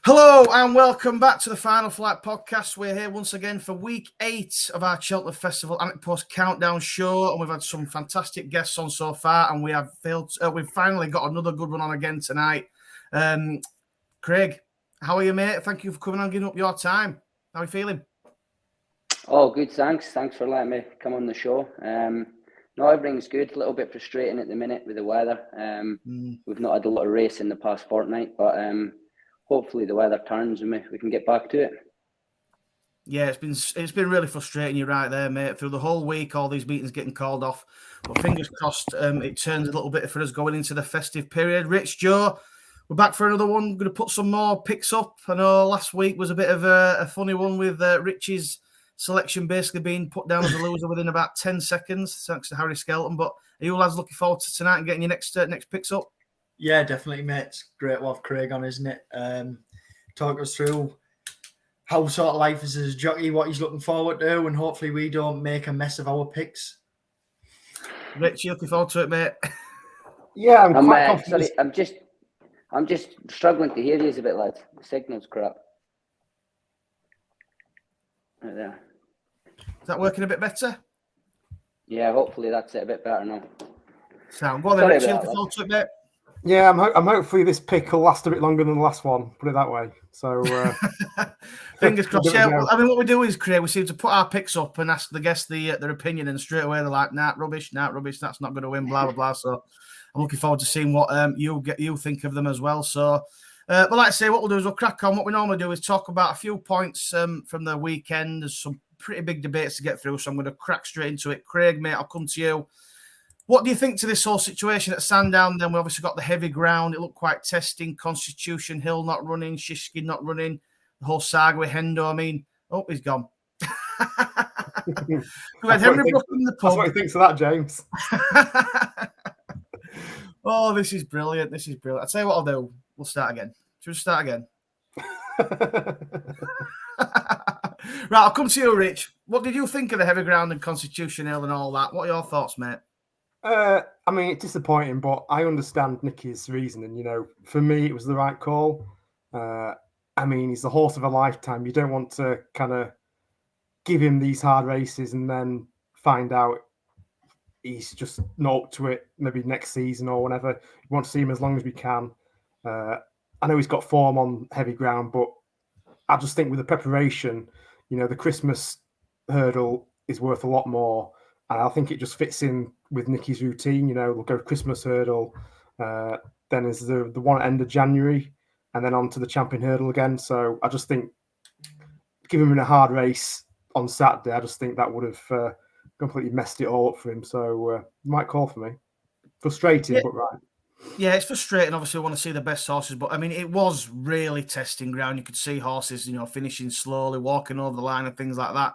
Hello and welcome back to the Final Flight podcast. We're here once again for week 8 of our Cheltenham Festival ante-post countdown show, and we've had some fantastic guests on so far, and we've finally got another good one on again tonight. Craig, how are you, mate? Thank you for coming and giving up your time. How are you feeling? Oh, good, thanks. Thanks for letting me come on the show. No, everything's good. A little bit frustrating at the minute with the weather. We've not had a lot of race in the past fortnight, but hopefully the weather turns and we can get back to it. Yeah, it's been really frustrating. You're right there, mate. Through the whole week, all these meetings getting called off. But fingers crossed, it turns a little bit for us going into the festive period. Rich, Joe, we're back for another one. Going to put some more picks up. I know last week was a bit of a funny one with Rich's selection basically being put down as a loser within about 10 seconds, thanks to Harry Skelton. But are you lads looking forward to tonight and getting your next picks up? Yeah, definitely, mate. It's great to have Craig on, isn't it? Talk us through how sort of life is as a jockey, what he's looking forward to, and hopefully we don't make a mess of our picks. Rich, you looking forward to it, mate? Yeah, I'm quite confident. Sorry, I'm just struggling to hear you a bit, lads. The signal's crap. Right there. Is that working a bit better? Yeah, hopefully that's it a bit better now. Sound. Go on then, Rich, you looking forward to it, mate? Yeah, I'm hopefully this pick will last a bit longer than the last one, put it that way. So fingers crossed. Yeah, I mean, what we do is, Craig, we seem to put our picks up and ask the guests their opinion, and straight away they're like, nah, rubbish, that's not going to win, blah, blah, blah. So I'm looking forward to seeing what you think of them as well. So, but like I say, what we'll do is we'll crack on. What we normally do is talk about a few points from the weekend. There's some pretty big debates to get through, so I'm going to crack straight into it. Craig, mate, I'll come to you. What do you think to this whole situation at Sandown? Then we obviously got the heavy ground. It looked quite testing. Constitution Hill not running. Shishkin not running. The whole saga with Hendo. I mean, he's gone. We had Henry Brook in the pub. That's what he thinks of that, James. Oh, this is brilliant. I'll tell you what I'll do. We'll start again. Should we start again? Right, I'll come to you, Rich. What did you think of the heavy ground and Constitution Hill and all that? What are your thoughts, mate? I mean, it's disappointing, but I understand Nicky's reasoning. You know, for me, it was the right call. I mean, he's the horse of a lifetime. You don't want to kind of give him these hard races and then find out he's just not up to it maybe next season or whenever. You want to see him as long as we can. I know he's got form on heavy ground, but I just think with the preparation, you know, the Christmas hurdle is worth a lot more. And I think it just fits in with Nicky's routine. You know, we'll go Christmas hurdle, then is the one at end of January, and then on to the champion hurdle again. So I just think giving him a hard race on Saturday, I just think that would have completely messed it all up for him. So might call for me. Frustrating, but right. Yeah, it's frustrating. Obviously, we want to see the best horses, but I mean, it was really testing ground. You could see horses, you know, finishing slowly, walking over the line, and things like that.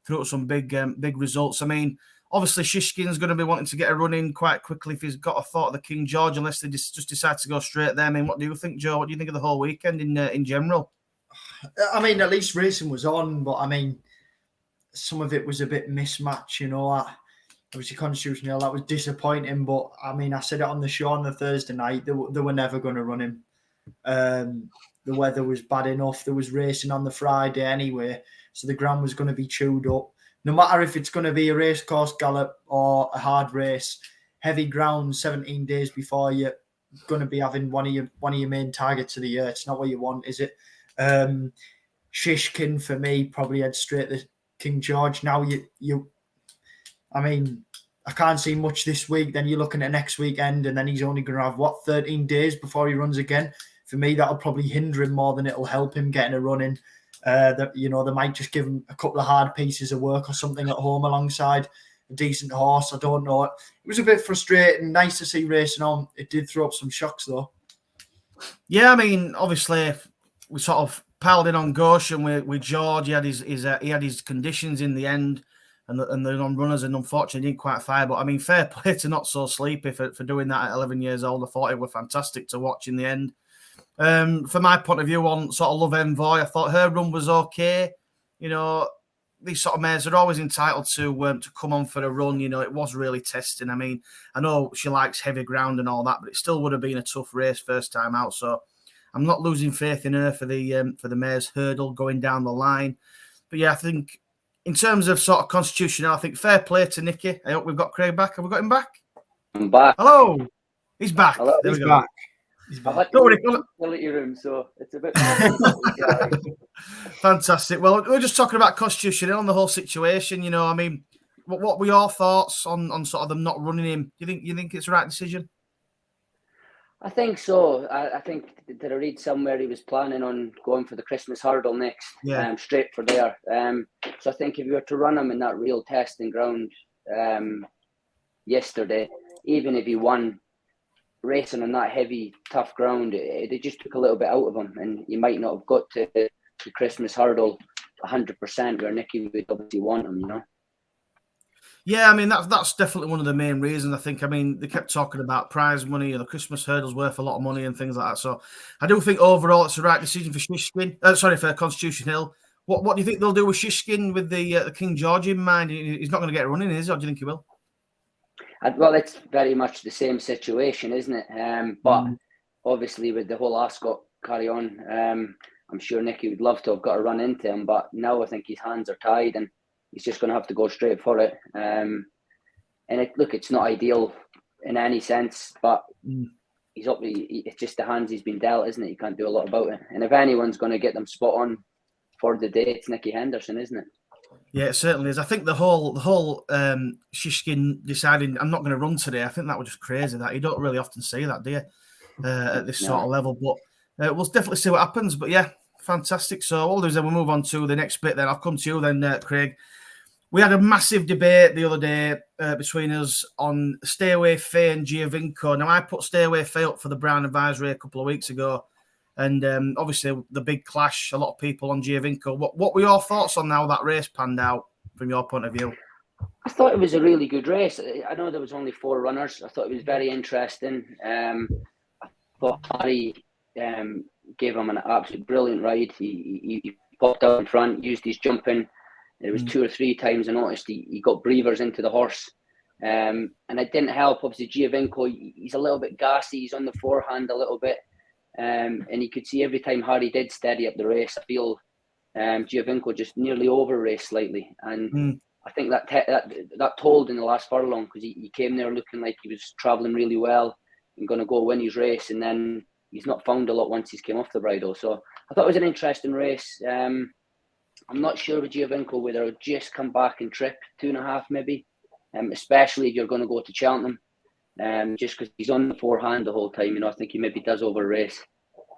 Threw up some big results. I mean, obviously, Shishkin's going to be wanting to get a run in quite quickly if he's got a thought of the King George, unless they just decide to go straight there. I mean, what do you think, Joe? What do you think of the whole weekend in general? I mean, at least racing was on, but I mean, some of it was a bit mismatched, you know. Obviously, Constitution Hill, that was disappointing, but I mean, I said it on the show on the Thursday night, they were never going to run him. The weather was bad enough. There was racing on the Friday anyway, so the ground was going to be chewed up. No matter if it's going to be a racecourse gallop or a hard race, heavy ground 17 days before you're going to be having one of your main targets of the year. It's not what you want, is it? Shishkin, for me, probably head straight to King George. Now, I mean, I can't see much this week. Then you're looking at next weekend, and then he's only going to have, 13 days before he runs again? For me, that'll probably hinder him more than it'll help him getting a run in. They might just give him a couple of hard pieces of work or something at home alongside a decent horse. I don't know. It was a bit frustrating. Nice to see racing on. It did throw up some shocks, though. Yeah, I mean, obviously, we sort of piled in on Goshen with George. He had his conditions in the end, and the non-runners, and unfortunately didn't quite fire. But I mean, fair play to Not So Sleepy for doing that at 11 years old. I thought it was fantastic to watch in the end. From my point of view on sort of Love Envoy, I thought her run was okay. You know, these sort of mares are always entitled to come on for a run. You know, it was really testing. I mean, I know she likes heavy ground and all that, but it still would have been a tough race first time out. So I'm not losing faith in her for the mare's hurdle going down the line. But yeah, I think in terms of sort of constitution, I think fair play to Nicky. I hope we've got Craig back. Have we got him back? I'm back. Hello. He's back. Hello. There He's we go. back. I've had Don't worry. the facility room, so it's a bit. Fantastic. Well, we're just talking about constitution on the whole situation. You know, I mean, what were your thoughts on sort of them not running him? Do you think it's the right decision? I think so. I think did I read somewhere he was planning on going for the Christmas hurdle next, straight for there. So I think if you were to run him in that real testing ground yesterday, even if he won racing on that heavy, tough ground, it just took a little bit out of him, and you might not have got to the Christmas hurdle 100% where Nicky would obviously want him, you know. Yeah, I mean, that's definitely one of the main reasons. I think, I mean, they kept talking about prize money and the Christmas hurdle's worth a lot of money and things like that. So I do think overall it's the right decision for Shishkin. For Constitution Hill. What do you think they'll do with Shishkin with the King George in mind? He's not going to get running, is he? Or do you think he will? Well, it's very much the same situation, isn't it? But obviously with the whole Ascot carry on, I'm sure Nicky would love to have got a run into him. But now I think his hands are tied and he's just going to have to go straight for it. And it's not ideal in any sense, but it's just the hands he's been dealt, isn't it? You can't do a lot about it. And if anyone's going to get them spot on for the day, it's Nicky Henderson, isn't it? Yeah, it certainly is. I think the whole Shishkin deciding I'm not going to run today, I think that was just crazy. That you don't really often see that, do you? At this sort of level, but we'll definitely see what happens. But yeah, fantastic. So all we'll do is then we'll move on to the next bit. Then I'll come to you then, Craig. We had a massive debate the other day between us on Stay Away Faye and Giovinco. Now, I put Stay Away Faye up for the Brown Advisory a couple of weeks ago. And obviously, the big clash, a lot of people on Giovinco. What were your thoughts on how that race panned out from your point of view? I thought it was a really good race. I know there was only 4 runners. I thought it was very interesting. I thought Harry gave him an absolutely brilliant ride. He popped out in front, used his jumping. There was 2 or 3 times I noticed he got breathers into the horse. And it didn't help. Obviously, Giovinco, he's a little bit gassy. He's on the forehand a little bit. And you could see every time Harry did steady up the race, I feel Giovinco just nearly over-raced slightly. And I think that told in the last furlong because he came there looking like he was travelling really well and going to go win his race. And then he's not found a lot once he's came off the bridle. So I thought it was an interesting race. I'm not sure with Giovinco whether he'll just come back and trip 2.5 maybe, especially if you're going to go to Cheltenham, just because he's on the forehand the whole time. You know, I think he maybe does over race.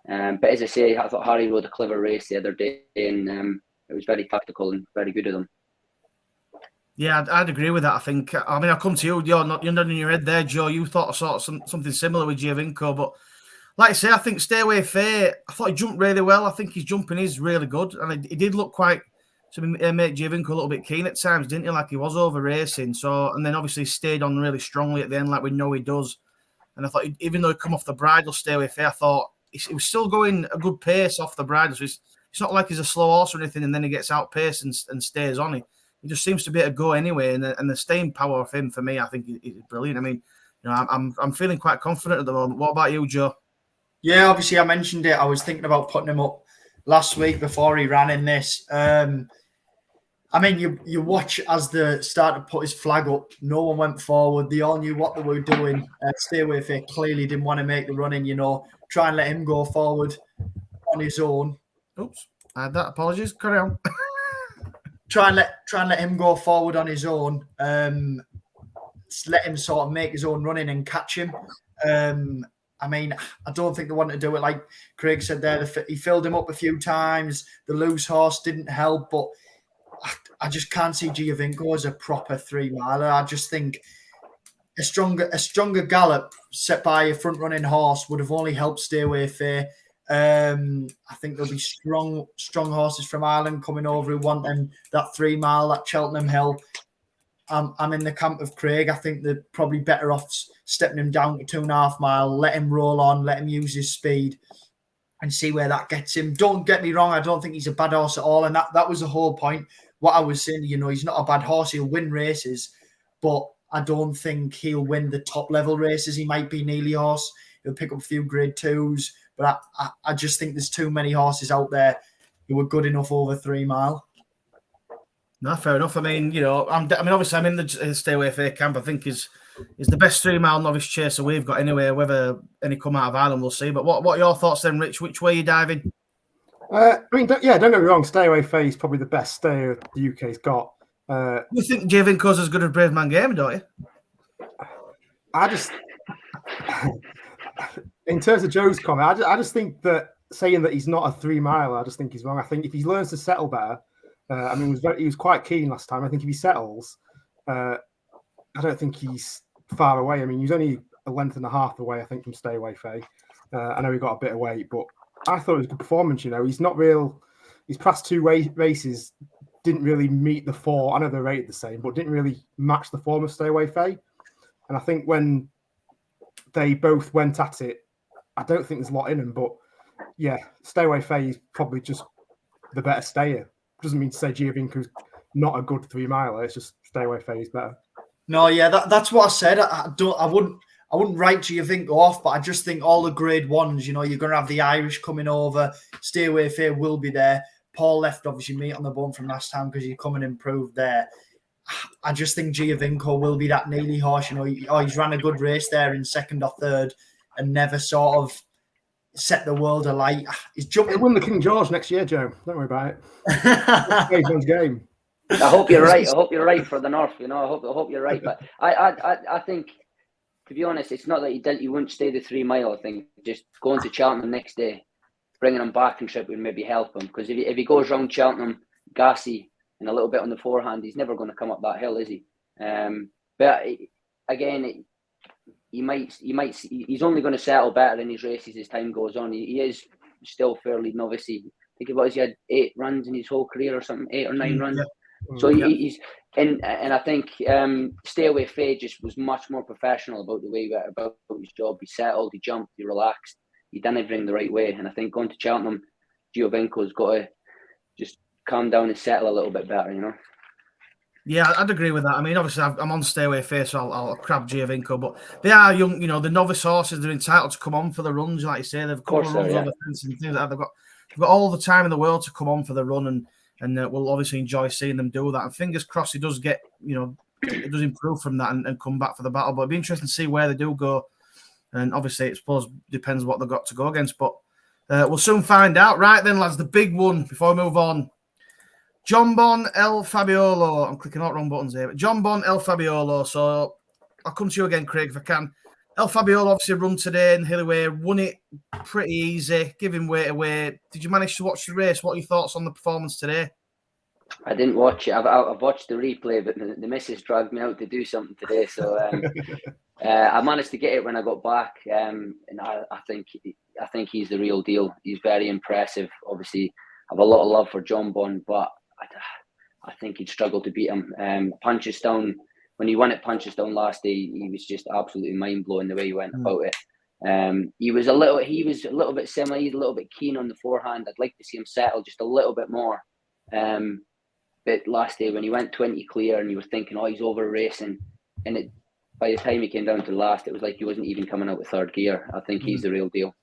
But as I say, I thought Harry rode a clever race the other day, and it was very tactical and very good of them. Yeah, I'd agree with that. I think. I mean, I'll come to you. You're nodding your head there, Joe. You thought something similar with Giovinco, but like I say, I think Stay Away Faye, I thought he jumped really well. I think his jumping is really good. And he did look quite to make Giovinco a little bit keen at times, didn't he? Like he was over racing. So, and then obviously he stayed on really strongly at the end, like we know he does. And I thought, even though he come off the bridle, Stay Away Faye, I thought he was still going a good pace off the bridle. So it's not like he's a slow horse or anything, and then he gets outpaced and stays on it. He just seems to be able to go anyway. And the staying power of him, for me, I think is brilliant. I mean, you know, I'm feeling quite confident at the moment. What about you, Joe? Yeah, obviously I mentioned it. I was thinking about putting him up last week before he ran in this. I mean, you watch as the starter put his flag up. No one went forward. They all knew what they were doing. Stay Away Faye clearly didn't want to make the running, you know, try and let him go forward on his own. Oops, I had that. Apologies. Carry on. Try and let him go forward on his own. Let him sort of make his own running and catch him. I mean, I don't think they wanted to do it like Craig said there. He filled him up a few times. The loose horse didn't help, but I just can't see Giovinco as a proper 3-miler. I just think a stronger gallop set by a front-running horse would have only helped Stay Away Faye. I think there'll be strong horses from Ireland coming over who want them that 3-mile, that Cheltenham Hill. I'm in the camp of Craig. I think they're probably better off stepping him down to 2.5 mile, let him roll on, let him use his speed and see where that gets him. Don't get me wrong. I don't think he's a bad horse at all. And that was the whole point. What I was saying, you know, he's not a bad horse. He'll win races, but I don't think he'll win the top level races. He might be Neely horse. He'll pick up a few grade 2s, But I just think there's too many horses out there who are good enough over 3 mile. No, fair enough. I mean, obviously I'm in the Stay Away Fair camp. I think is the best 3 mile novice chaser we've got anyway. Whether any come out of Ireland, we'll see. But what are your thoughts then, Rich? Which way are you diving? Don't get me wrong. Stay Away Fair is probably the best stayer the UK's got. You think Giovinco's as good as Brave Man Game, don't you? I just, in terms of Joe's comment, I just think that saying that he's not a 3 miler, I just think he's wrong. I think if he learns to settle better, he was quite keen last time. I think if he settles, I don't think he's far away. I mean, he's only a length and a half away, I think, from Stay Away Fair. I know he got a bit of weight, but I thought it was a good performance. He's not real. His past 2 races didn't really meet the 4. I know they're rated the same, but didn't really match the form of Stay Away Fair. And I think when they both went at it, I don't think there's a lot in them. But yeah, Stay Away Fair is probably just the better stayer. Doesn't mean to say Giovinco's not a good 3 miler. It's just Stay Away Fair is better. No, yeah, that's what I said. I wouldn't write Giovinco off, but I just think all the grade ones, you're going to have the Irish coming over. Stay Away Fair will be there. Paul left obviously meat on the bone from last time because he come and improved there. I just think Giovinco will be that nearly horse. He's ran a good race there in 2nd or 3rd and never sort of set the world alight. He's jumping. He'll win the King George next year, Joe. Don't worry about it. Game. I hope you're right. I hope you're right for the North. I hope you're right. But I think, to be honest, it's not that he wouldn't stay the 3 mile. I think just going to Cheltenham next day, bringing him back and trip would maybe help him, because if he goes round Cheltenham, gassy and a little bit on the forehand, he's never going to come up that hill, is he? But again, he's only going to settle better in his races as time goes on. He is still fairly novice-y. I think about he had 8 runs in his whole career or something, 8 or 9 runs. Yeah. So he's and I think Stay Away Fair just was much more professional about the way he went about his job. He settled, he jumped, he relaxed, he done everything the right way. And I think going to Cheltenham, Giovinco's got to just calm down and settle a little bit better, Yeah, I'd agree with that. I mean, obviously, I'm on Stay Away Fair, so I'll crab Giovinco. But they are young, the novice horses. They're entitled to come on for the runs, like you say. They've got a couple of runs on the fence and things like that. They've got all the time in the world to come on for the run, and we'll obviously enjoy seeing them do that. And fingers crossed, he does get, it does improve from that and come back for the battle. But it'd be interesting to see where they do go. And obviously, I suppose depends what they've got to go against. But we'll soon find out. Right then, lads, the big one before we move on. John Bon El Fabiolo. I'm clicking out wrong buttons here. But John Bon El Fabiolo. So I'll come to you again, Craig, if I can. El Fabiolo obviously run today in Hillyway. Won it pretty easy, giving weight away. Did you manage to watch the race? What are your thoughts on the performance today? I didn't watch it. I've watched the replay, but the missus dragged me out to do something today. So I managed to get it when I got back. And I think he's the real deal. He's very impressive. Obviously, I have a lot of love for John Bon, but I think he'd struggle to beat him. Punchestown, when he won at Punchestown last day, he was just absolutely mind blowing the way he went about it. He was a little bit similar. He's a little bit keen on the forehand. I'd like to see him settle just a little bit more. But last day when he went 20 clear and you were thinking, he's over racing, and by the time he came down to last, it was like he wasn't even coming out with 3rd gear. I think he's the real deal.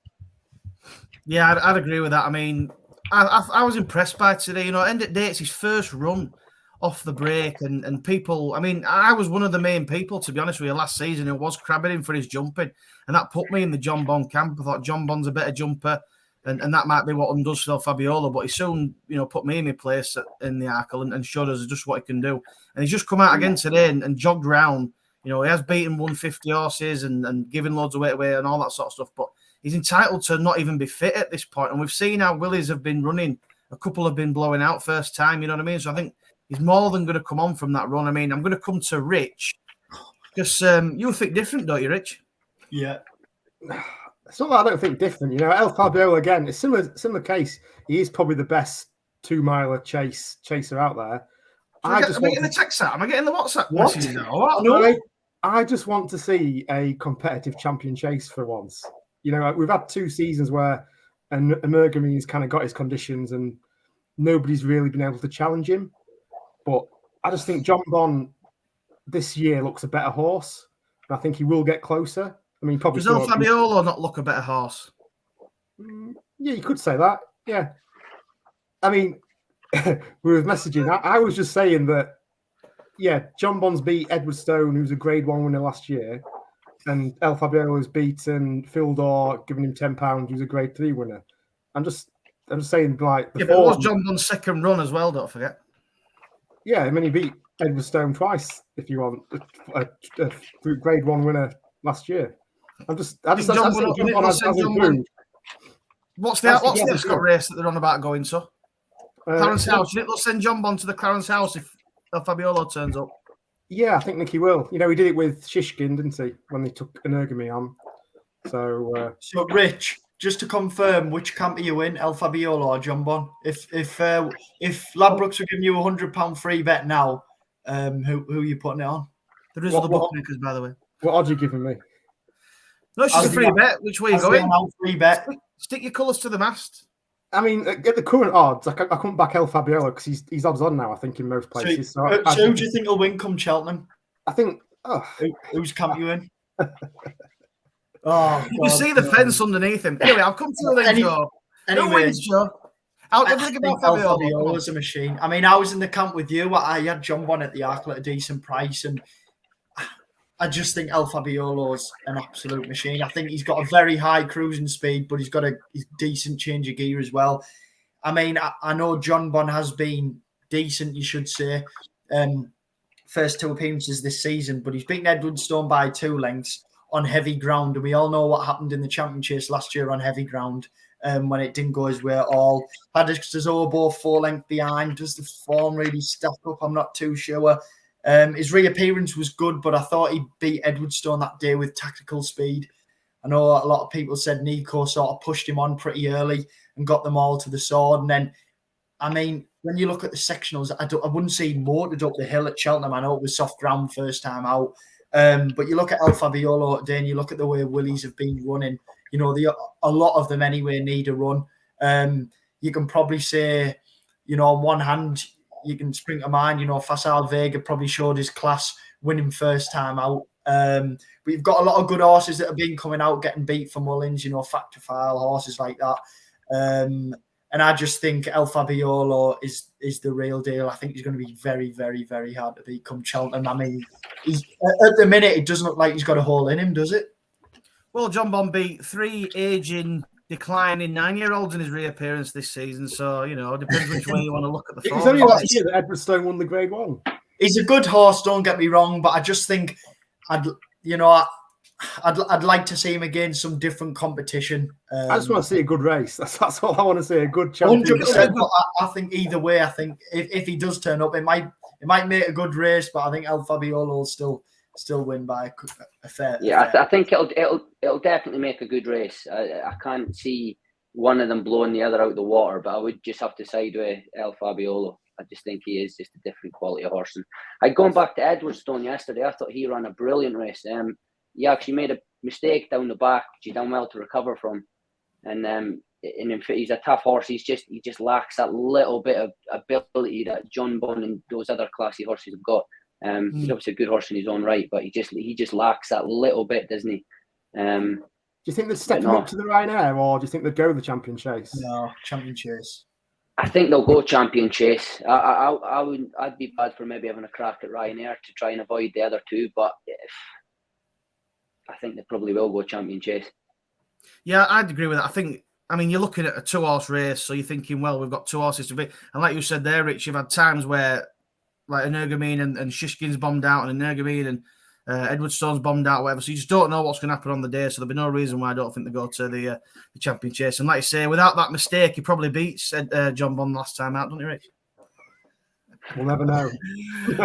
Yeah, I'd agree with that. I mean, I was impressed by today. End of day, it's his first run off the break, and people. I mean, I was one of the main people, to be honest with you, last season who was crabbing him for his jumping, and that put me in the John Bon camp. I thought John Bon's a better jumper, and that might be what undoes Phil Fabiolo. But he soon, put me in my place in the Arkle and showed us just what he can do. And he's just come out again today and jogged round. He has beaten 150 horses and given loads of weight away and all that sort of stuff, but he's entitled to not even be fit at this point. And we've seen how Willies have been running. A couple have been blowing out first time, you know what I mean? So I think he's more than going to come on from that run. I mean, I'm going to come to Rich, because you think different, don't you, Rich? Yeah. It's not that I don't think different. El Fabiolo, again, it's similar case. He is probably the best 2 miler chaser out there. Am I getting the text out? Am I getting the WhatsApp messages now? What? No, I just want to see a competitive champion chase for once. We've had 2 seasons where Emergami's kind of got his conditions and nobody's really been able to challenge him. But I just think John Bon this year looks a better horse. And I think he will get closer. I mean, probably. Does El Fabiolo not look a better horse? Yeah, you could say that. Yeah. I mean, we were messaging. I was just saying that, yeah, John Bon's beat Edward Stone, who's a Grade 1 winner last year, and El Fabiolo has beaten Phil Dorr, giving him £10, who's a Grade 3 winner. I'm just saying, like, but it was John Bon's second run as well, don't forget. Yeah, I mean, he beat Edward Stone twice, if you want, a Grade 1 winner last year. What's the Ascot race that they're on about going to? Clarence House. You think they'll send John Bon to the Clarence House if El Fabiolo turns up? Yeah, I think Nicky will. You know, he did it with Shishkin, didn't he, when they took Energamy on? So, Rich, just to confirm, which camp are you in, El Fabiolo or John Bon? If Ladbrokes were giving you £100 free bet now, who are you putting it on? There is other bookmakers, by the way. What odds are you giving me? No, it's just a free bet. Which way are you going? Free bet. Stick your colours to the mast. I mean, at the current odds, I couldn't back El Fabiolo because he's odds on now, I think, in most places. So who do you think will win come Cheltenham? I think... Whose camp you in? You can see the fence underneath him. Anyway, I'll come to the then, Joe. Who wins, Joe? I think El Fabiolo's a machine. I mean, I was in the camp with you. I had John Bon at the Arc at a decent price, and I just think El Fabiolo's an absolute machine. I think he's got a very high cruising speed, but he's got a decent change of gear as well. I mean, I know John Bon has been decent, you should say, first 2 appearances this season, but he's beaten Edward Stone by 2 lengths on heavy ground, and we all know what happened in the champion chase last year on heavy ground when it didn't go his way at all. Paddock's Obo 4 lengths behind. Does the form really stack up? I'm not too sure. His reappearance was good, but I thought he beat Edward Stone that day with tactical speed. I know a lot of people said Nico sort of pushed him on pretty early and got them all to the sword. And then, I mean, when you look at the sectionals, I wouldn't say he motored up the hill at Cheltenham. I know it was soft ground first time out. But you look at El Fabiolo today and you look at the way Willies have been running, you know, a lot of them anyway need a run. You can probably say, you know, on one hand, you can spring to mind, you know, Fasal Vega probably showed his class winning first time out. But you've got a lot of good horses that have been coming out, getting beat for Mullins, you know, Factor File, horses like that. And I just think El Fabiolo is the real deal. I think he's going to be very, very, very hard to beat come Cheltenham. I mean, at the minute, it doesn't look like he's got a hole in him, does it? Well, John Bon beat 3 aging, declining 9-year-olds in his reappearance this season. So, you know, it depends which way you want to look at the form. It was only last year that Edward Stone won the Grade 1. He's a good horse, don't get me wrong, but I just think I'd like to see him against some different competition. I just want to see a good race. That's all I want to see, a good champion. 100%, but I think either way, I think if he does turn up, it might make a good race, but I think El Fabiolo will still win by a fair. Yeah, I think it'll definitely make a good race. I can't see one of them blowing the other out of the water, but I would just have to side with El Fabiolo. I just think he is just a different quality of horse. And going back to Edward Stone yesterday, I thought he ran a brilliant race. He actually made a mistake down the back, which he done well to recover from. And he's a tough horse. He just lacks that little bit of ability that John Bon and those other classy horses have got. He's obviously a good horse in his own right, but he just lacks that little bit, doesn't he? Do you think they'd step him up to the Ryanair, or do you think they'd go the champion chase? No, champion chase. I think they'll go champion chase. I'd be bad for maybe having a crack at Ryanair to try and avoid the other two, but I think they probably will go champion chase. Yeah, I'd agree with that. I mean, you're looking at a 2-horse race, so you're thinking, well, we've got 2 horses to beat. And like you said there, Rich, you've had times where like Energumene and Shishkin's bombed out, and Energumene and Edward Stone's bombed out, whatever. So you just don't know what's going to happen on the day. So there'll be no reason why I don't think they go to the champion chase. And like you say, without that mistake, he probably beats John Bon last time out, don't you, Rich? We'll never know.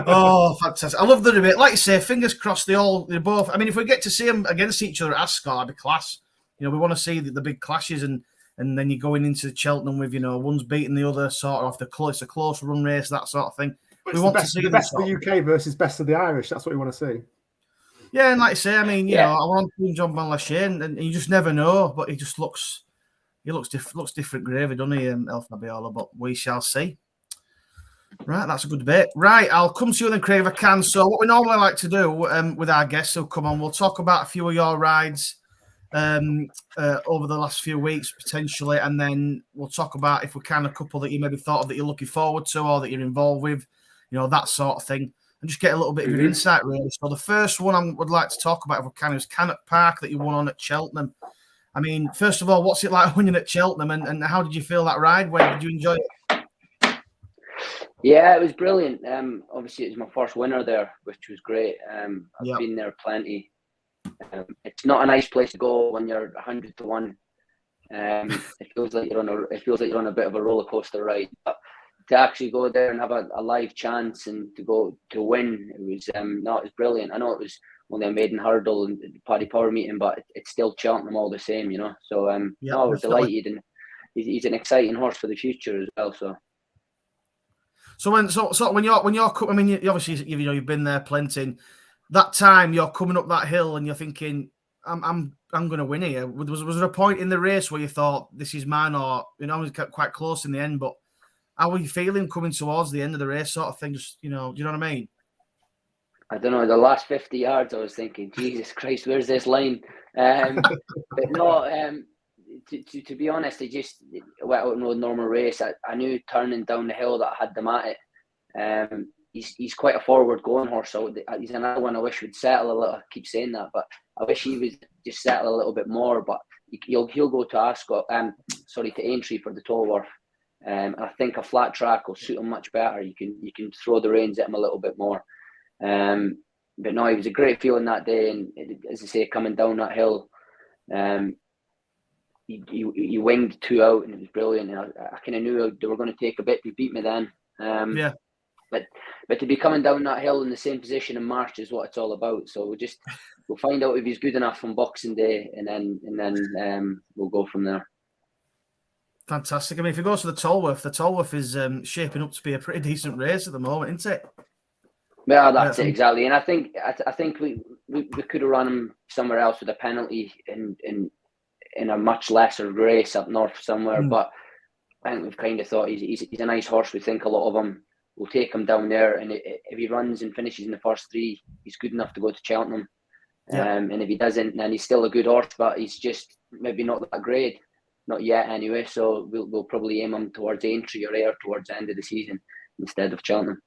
Oh, fantastic. I love the debate. Like you say, fingers crossed they're both. I mean, if we get to see them against each other at Ascot, it'd be class. You know, we want to see the big clashes, and then you're going into Cheltenham with, you know, one's beating the other, sort of it's a close run race, that sort of thing. We want to see the best of the UK versus best of the Irish. That's what we want to see. Yeah, and like I say, I mean, you know, I want to see John Bon Lachey, and you just never know, but he looks different gravy, doesn't he, El Fabiolo? But we shall see. Right, that's a good debate. Right, I'll come to you then, Craig, if I can. So what we normally like to do with our guests who come on, we'll talk about a few of your rides over the last few weeks potentially, and then we'll talk about if we can a couple that you maybe thought of that you're looking forward to or that you're involved with, that sort of thing, and just get a little bit of your insight really. So the first one I would like to talk about, if we can, is Cannock Park that you won on at Cheltenham. I mean, first of all, what's it like winning at Cheltenham, and how did you feel that ride? When did you enjoy it? Yeah, it was brilliant. Obviously, it was my first winner there, which was great. I've been there plenty. It's not a nice place to go when you're 100 to 1. It feels like you're on a bit of a roller coaster ride. But to actually go there and have a live chance and to go to win, it was it was brilliant. I know it was only a maiden hurdle and Paddy Power meeting, but it's still Cheltenham all the same, So I was delighted, and he's an exciting horse for the future as well. So when you're, I mean, obviously you've been there plenty. That time you're coming up that hill and you're thinking, I'm going to win here. Was there a point in the race where you thought this is mine, or it was quite close in the end? But how were you feeling coming towards the end of the race, sort of thing? Just do you know what I mean? I don't know. The last 50 yards, I was thinking, Jesus Christ, where's this line? But no. To be honest, it just went out in a normal race. I knew turning down the hill that I had them at it. He's quite a forward-going horse, so he's another one I wish would settle a little. I keep saying that, but I wish he would just settle a little bit more. But he'll go to Ascot, to Aintree for the Tolworth. I think a flat track will suit him much better. You can throw the reins at him a little bit more. But no, it was a great feeling that day, and as I say, coming down that hill, he winged 2 out, and it was brilliant. And I kind of knew they were going to take a bit to beat me then. But to be coming down that hill in the same position in March is what it's all about. So we'll find out if he's good enough on Boxing Day, and then we'll go from there. Fantastic. I mean, if he goes to the Tolworth is shaping up to be a pretty decent race at the moment, isn't it? Yeah, that's it exactly. And I think we could have run him somewhere else with a penalty in a much lesser race up north somewhere, but I think we've kind of thought he's a nice horse. We think a lot of him. We'll take him down there, and if he runs and finishes in the first 3, he's good enough to go to Cheltenham. And if he doesn't, then he's still a good horse, but he's just maybe not that great, not yet anyway. So we'll probably aim him towards Aintree or Ayr towards the end of the season instead of Cheltenham.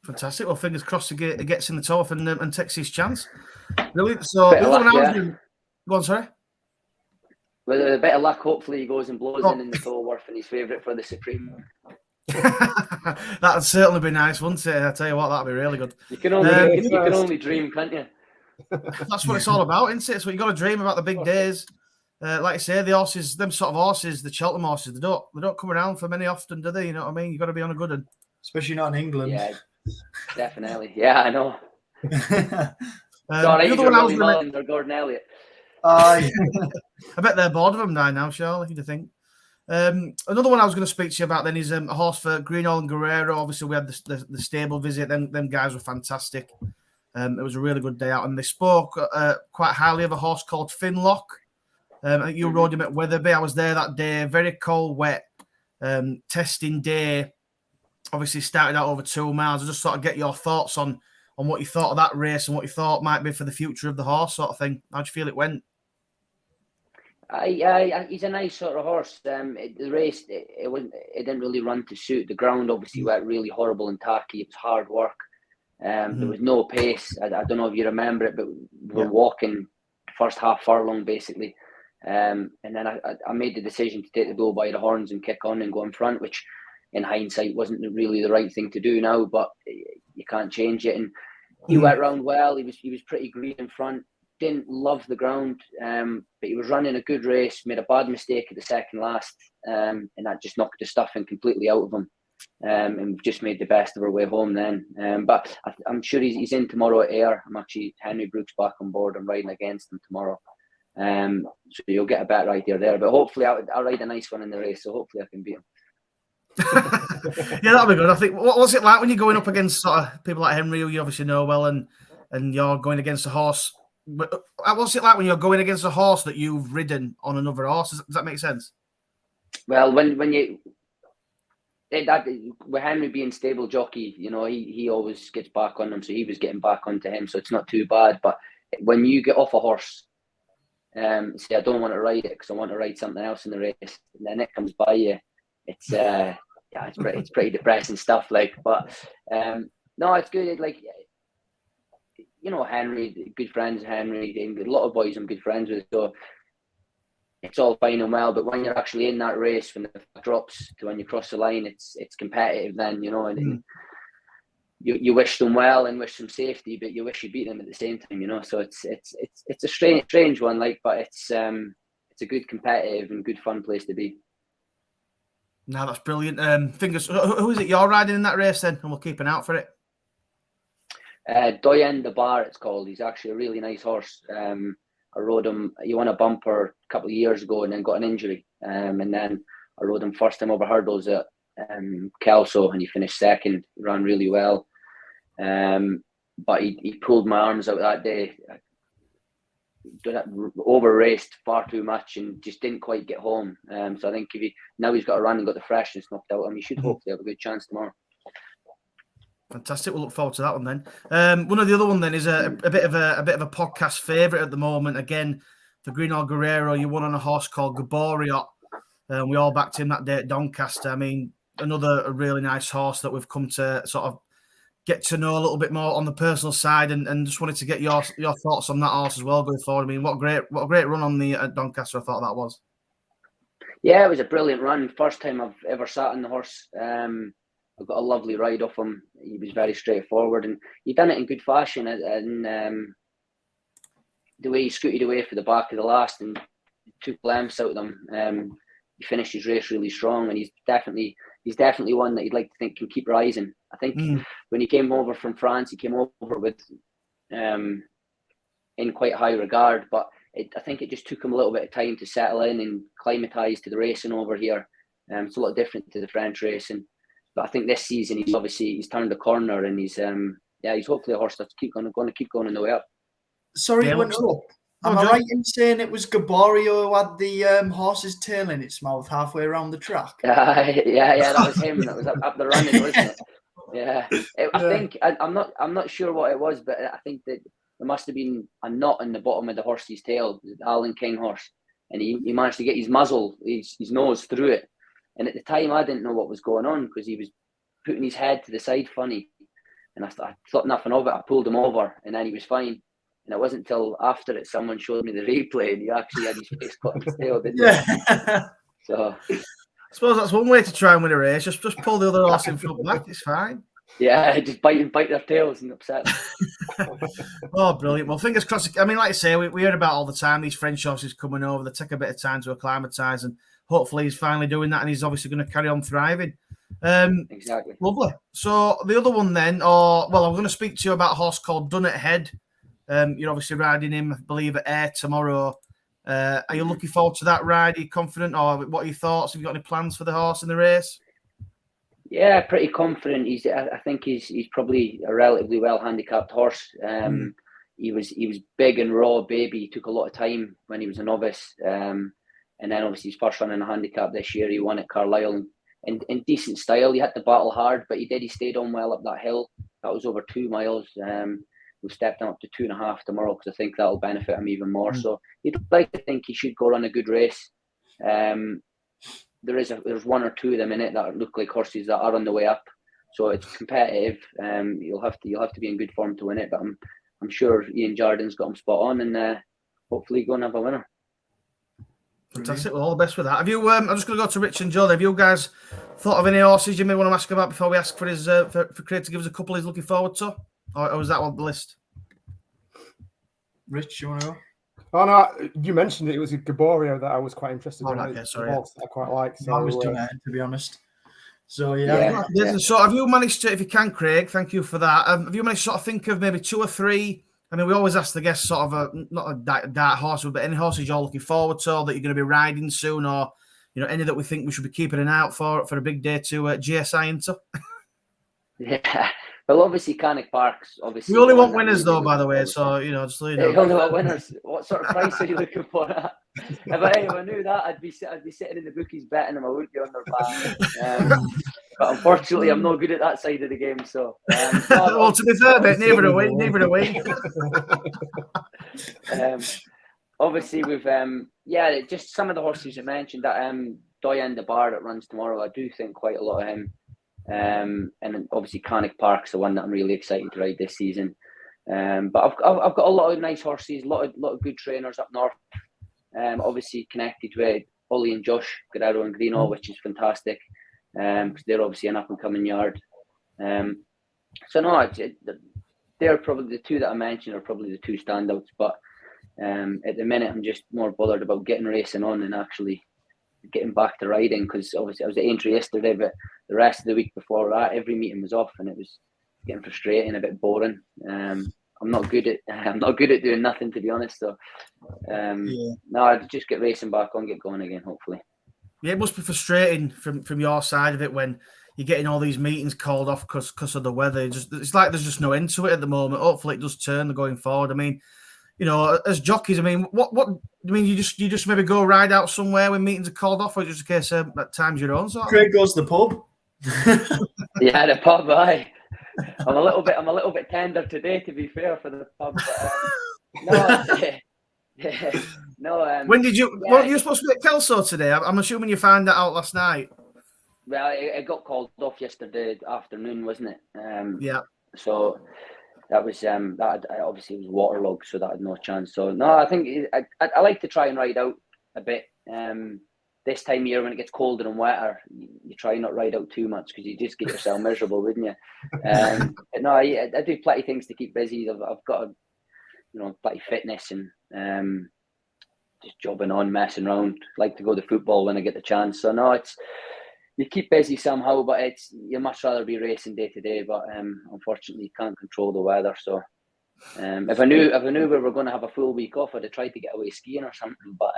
Fantastic. Well, fingers crossed he gets in the Tolworth and takes his chance. Brilliant. So the other one go on, sorry. With a bit of luck, hopefully he goes and blows in the Tolworth and he's favourite for the Supreme. That'd certainly be nice, wouldn't it? I tell you what, that'd be really good. You can only dream, can't you? That's what it's all about, isn't it? It's what you got to dream about, the big days. Like I say, the horses, them sort of horses, the Cheltenham horses, they don't come around for many often, do they? You know what I mean? You got to be on a good one, especially not in England. Yeah, definitely. Yeah, I know. The other one I was Mullins or Gordon Elliott. I bet they're bored of him now, surely, you'd think. Another one I was going to speak to you about then is a horse for Greenall and Guerrero. Obviously, we had the stable visit. Them guys were fantastic. It was a really good day out, and they spoke quite highly of a horse called Finlock. I think you rode him at Wetherby. I was there that day. Very cold, wet, testing day. Obviously, started out over 2 miles. I just sort of get your thoughts on what you thought of that race and what you thought might be for the future of the horse, sort of thing. How'd you feel it went? He's a nice sort of horse. The race, it didn't really run to suit. The ground obviously went really horrible and tacky. It was hard work. There was no pace. I don't know if you remember it, but we were walking the first half furlong basically. And then I made the decision to take the bull by the horns and kick on and go in front, which in hindsight wasn't really the right thing to do now, but you can't change it. And he went round well. He was pretty green in front. Didn't love the ground, but he was running a good race. Made a bad mistake at the second last, and that just knocked the stuffing completely out of him. And we've just made the best of our way home then. But I'm sure he's in tomorrow at Ayr. I'm actually Henry Brooks back on board. I'm riding against him tomorrow. So you'll get a better idea there. But hopefully I'll ride a nice one in the race. So hopefully I can beat him. Yeah, that'll be good. I think. What's it like when you're going up against sort of people like Henry, who you obviously know well, and you're going against a horse? What's it like when you're going against a horse that you've ridden on another horse? Does that make sense? Well, when you with Henry being stable jockey, he always gets back on him, so he was getting back onto him, so it's not too bad. But when you get off a horse say I don't want to ride it because I want to ride something else in the race, and then it comes by you. It's it's pretty depressing stuff. Like, but no, it's good. Like, you know, Henry, good friends, Henry, and a lot of boys I'm good friends with. So it's all fine and well, but when you're actually in that race, when the flag drops to when you cross the line, it's competitive then, you know, and you wish them well and wish them safety, but you wish you beat them at the same time, you know. So it's a strange one, like, but it's a good competitive and good fun place to be. No, that's brilliant. Fingers. Who is it you're riding in that race then? And we'll keep an out for it. Doyen the Bar, it's called. He's actually a really nice horse. I rode him. He won a bumper a couple of years ago and then got an injury. And then I rode him first time over hurdles at Kelso, and he finished second. He ran really well. But he pulled my arms out that day. Over raced far too much and just didn't quite get home. So I think now he's got a run and got the freshness knocked out of him, he should hopefully have a good chance tomorrow. Fantastic. We'll look forward to that one then. One of the other one then is a bit of a podcast favourite at the moment. Again, for Greenall Guerrero, you won on a horse called Gaboriot. We all backed him that day at Doncaster. I mean, another really nice horse that we've come to sort of get to know a little bit more on the personal side, and just wanted to get your thoughts on that horse as well going forward. I mean, what a great run on the at Doncaster I thought that was. Yeah, it was a brilliant run. First time I've ever sat on the horse. I got a lovely ride off him. He was very straightforward, and he done it in good fashion. And the way he scooted away for the back of the last and took lengths out of them, he finished his race really strong. And he's definitely one that you'd like to think can keep rising. I think when he came over from France, he came over with in quite high regard, but I think it just took him a little bit of time to settle in and climatise to the racing over here. It's a lot different to the French racing. But I think this season he's turned the corner, and he's hopefully a horse that's going to keep going on the way up. Sorry, it went up. Am I right in saying it was Gaborio who had the horse's tail in its mouth halfway around the track? Yeah, that was him. That was up the running, wasn't it? Yeah, I think I'm not sure what it was, but I think that there must have been a knot in the bottom of the horse's tail, the Alan King horse, and he managed to get his muzzle, his nose through it. And at the time, I didn't know what was going on because he was putting his head to the side funny. And I thought nothing of it. I pulled him over and then he was fine. And it wasn't until after it someone showed me the replay and he actually had his face caught in his tail, didn't he? So I suppose that's one way to try and win a race. Just pull the other horse in front back. It's fine. Yeah, just bite their tails and upset them. Oh, brilliant. Well, fingers crossed. I mean, like I say, we hear about all the time these French horses coming over. They take a bit of time to acclimatise, and hopefully he's finally doing that, and he's obviously going to carry on thriving. Exactly. Lovely. So the other one then, I'm going to speak to you about a horse called Done at Head. You're obviously riding him, I believe, at Ayr tomorrow. Are you looking forward to that ride? Are you confident, or what are your thoughts? Have you got any plans for the horse in the race? Yeah, pretty confident. I think he's probably a relatively well handicapped horse. He was big and raw baby. He took a lot of time when he was a novice. And then obviously his first run in a handicap this year, he won at Carlisle in decent style. He had to battle hard, but he stayed on well up that hill. That was over 2 miles. We've stepped up to 2.5 tomorrow because I think that'll benefit him even more. So you'd like to think he should go run a good race. There's one or two of them in it that look like horses that are on the way up. So it's competitive. You'll have to be in good form to win it. But I'm sure Ian Jardin's got him spot on, and hopefully go and have a winner. Fantastic. Well, all the best with that. Have you? I'm just going to go to Rich and Joe. Have you guys thought of any horses you may want to ask about before we ask for his for Craig to give us a couple he's looking forward to, or was that on the list? Rich, you want to go? Oh no, you mentioned it was a Gaborio that I was quite interested in. Right, sorry. I quite like. So, I was doing it, to be honest. So yeah. So have you managed to, if you can, Craig, thank you for that. Have you managed to sort of think of maybe 2 or 3? I mean, we always ask the guests sort of not a dark horse, but any horses you're looking forward to, or that you're going to be riding soon, or any that we think we should be keeping an eye out for a big day to GSI into. Yeah. Well, obviously, Cannock Park's obviously. We only want winners, though, by the way. So just so you know. You only want winners. What sort of price are you looking for? If I knew that, I'd be sitting in the bookies betting them. I wouldn't be on their back. But unfortunately, I'm not good at that side of the game. So. Well, to be fair, mate, neither away. obviously we've just some of the horses you mentioned, that Doyen the Bar that runs tomorrow, I do think quite a lot of him. And then obviously Canic Park's the one that I'm really excited to ride this season. But I've got a lot of nice horses, a lot of good trainers up north. Obviously connected with Ollie and Josh Guerrero and Greeno, which is fantastic. Because they're obviously an up and coming yard. So no, they're probably the two that I mentioned are probably the two standouts. But at the minute, I'm just more bothered about getting racing on and actually getting back to riding, because obviously I was at Aintree yesterday, but the rest of the week before that, every meeting was off, and it was getting frustrating, a bit boring. I'm not good at doing nothing, to be honest. So no, I'd just get racing back on, get going again, hopefully. Yeah, it must be frustrating from your side of it when you're getting all these meetings called off because of the weather. It's like there's just no end to it at the moment. Hopefully it does turn going forward. I mean, you know, as jockeys, I mean, what I mean, you just maybe go ride out somewhere when meetings are called off, or just in case at times your own sort of Craig goes to the pub. Yeah, the pub. Aye. I'm a little bit tender today, to be fair, for the pub. But, no. When did you? Yeah. Well, you were supposed to be at Kelso today. I'm assuming you found that out last night. Well, it got called off yesterday afternoon, wasn't it? Yeah. So that was that obviously it was waterlogged, so that had no chance. So no, I think I like to try and ride out a bit. This time of year when it gets colder and wetter, you try not ride out too much because you just get yourself miserable, wouldn't you? But no, I do plenty of things to keep busy. I've got plenty of fitness and just jobbing on, messing around. Like to go to football when I get the chance. So no, you keep busy somehow, but you much rather be racing day to day. But unfortunately, you can't control the weather. So if I knew we were going to have a full week off, I'd have tried to get away skiing or something. But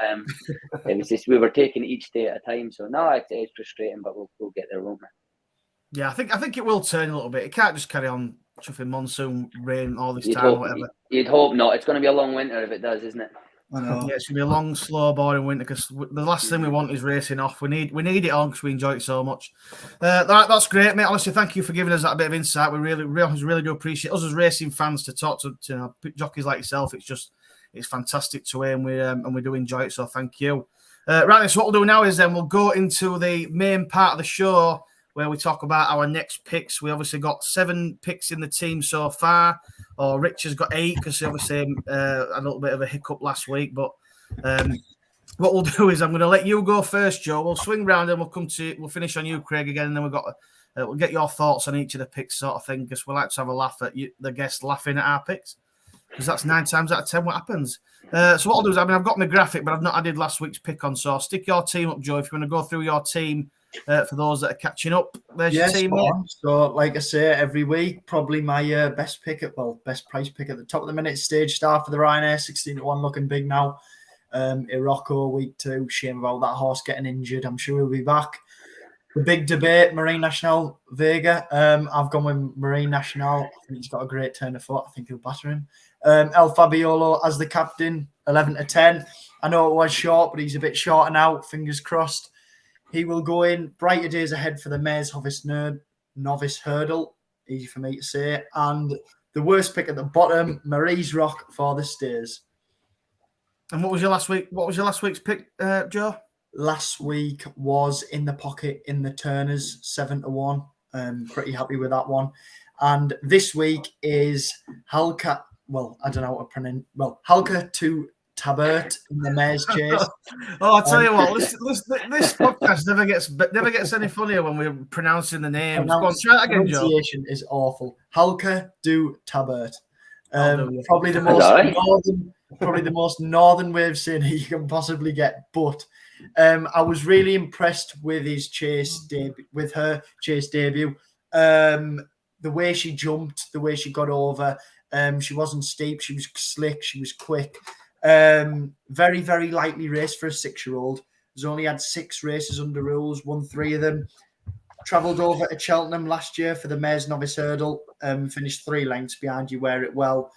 it was just we were taking it each day at a time. So no, it's frustrating, but we'll get there, won't we? Yeah, I think it will turn a little bit. It can't just carry on chuffing monsoon rain all this time, whatever. You'd hope not. It's going to be a long winter if it does, isn't it? I know. Yeah, it's gonna be a long, slow, boring winter because the last thing we want is racing off. We need it on because we enjoy it so much. That's great, mate. Honestly, thank you for giving us that bit of insight. We really do appreciate us as racing fans to talk to jockeys like yourself. It's fantastic to hear, and we do enjoy it. So thank you. Right, so what we'll do now is then we'll go into the main part of the show where we talk about our next picks. We obviously got 7 picks in the team so far. Or Rich has got 8 because he obviously a little bit of a hiccup last week. But what we'll do is I'm going to let you go first, Joe. We'll swing round and we'll finish on you, Craig, again, and then we'll get your thoughts on each of the picks, sort of thing, because we like to have a laugh at the guests laughing at our picks, because that's 9 times out of 10 what happens. So what I'll do is, I've got my graphic, but I've not added last week's pick on. So stick your team up, Joe, if you want to go through your team. For those that are catching up, there's your team. So, like I say, every week, probably my best price pick at the top of the minute. Stage Star for the Ryanair, 16-1, looking big now. Irocco, week 2. Shame about that horse getting injured. I'm sure he'll be back. The big debate, Marine National Vega. I've gone with Marine National. I think he's got a great turn of foot. I think he'll batter him. El Fabiolo as the captain, 11-10. I know it was short, but he's a bit shorter now. Fingers crossed. He will go in. Brighter days ahead for the Mares Novice Hurdle. Easy for me to say. And the worst pick at the bottom, Marie's Rock for the Stairs. And what was your last week? What was your last week's pick, Joe? Last week was In the Pocket in the Turners, 7-1. Pretty happy with that one. And this week is Halka. Well, I don't know how to pronounce. Well, Halka to Tabert in the Mares Chase. I'll tell you what. This podcast never gets any funnier when we're pronouncing the names. Go on, try it again, Joe. Pronunciation is awful. Halka do Tabert. Probably the most northern way of saying it you can possibly get. But I was really impressed with his her chase debut. The way she jumped, the way she got over. She wasn't steep. She was slick. She was quick. Very, very lightly raced for a 6-year-old. Has only had 6 races under rules, won 3 of them. Travelled over to Cheltenham last year for the Mares Novice Hurdle. Finished 3 lengths behind You Wear It Well.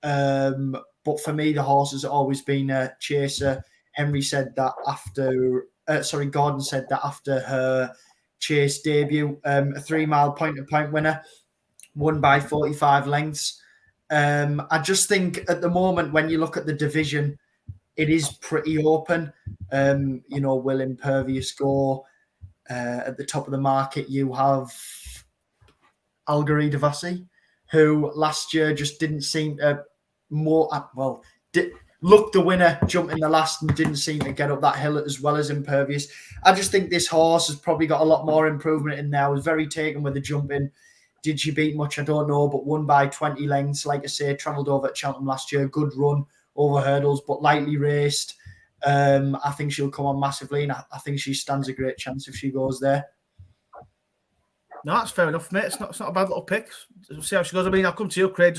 But for me, the horse has always been a chaser. Gordon said that after her chase debut, a 3-mile point-to-point winner, won by 45 lengths. I just think at the moment, when you look at the division, it is pretty open. Will Impervious go? At the top of the market, you have Algari Devassi, who last year just didn't seem to looked the winner, jumped in the last and didn't seem to get up that hill as well as Impervious. I just think this horse has probably got a lot more improvement in there. I was very taken with the jumping. Did she beat much? I don't know, but won by 20 lengths. Like I say, travelled over at Cheltenham last year. Good run over hurdles, but lightly raced. I think she'll come on massively, and I think she stands a great chance if she goes there. No, that's fair enough, mate. It's not a bad little pick. We'll see how she goes. I mean, I'll come to you, Craig.